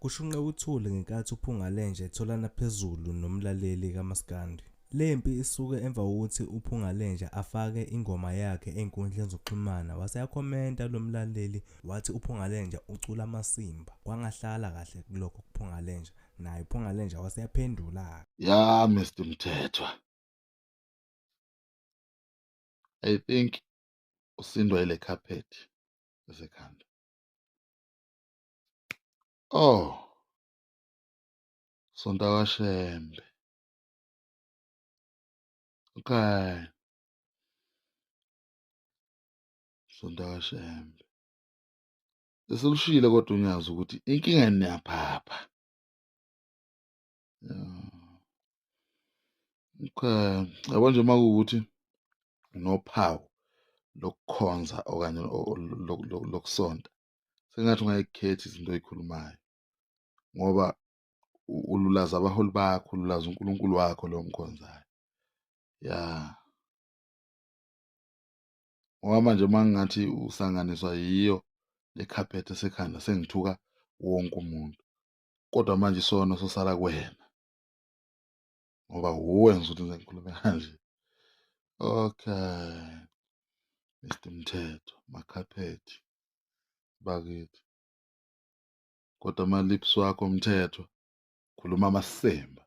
kushunqe uthuli ngenkathi uPhungalenja etholana phezulu nomlaleli kaMaskandi. Le mpi isuke emva kokuthi uPhungalenja afake ingoma yakhe ey'nkundleni zokuxhumana wase yakhomenta lo mlaleli wathi uPhungalenja ucula amasimba. Kwangahlala kahle kulokho kuPhungalenja, naye uPhungalenja wase yaphendula. Ya Mr. Mthethwa, I think usindwa ile carpet esekhanda. Oh, Sonta kaShembe. Okay, Sonta kaShembe. Eselushilo kodwa unyazi ukuthi inkinga niyaphapha. Okay, yabo nje makuwukuthi unophawu lokukhonza okanye lokusonta. Sengathi ungayikhethi izinto oyikhulumayo ngoba ululaza abaholi bakho, ululaza uNkulunkulu wakho lo mkhonzayo. Ya. Ngoba manje mangingathi usanganiswa yiyo le carpet esekhanda sengithuka wonke umuntu. Kodwa manje isono sosala kuwena. Ngoba uwenza ukuthi ngikhulume kanje. Okay. Mr. Mthethwa, makhaphethi bakithi. Kodwa ama-lips wakho Mthethwa khuluma amasemba.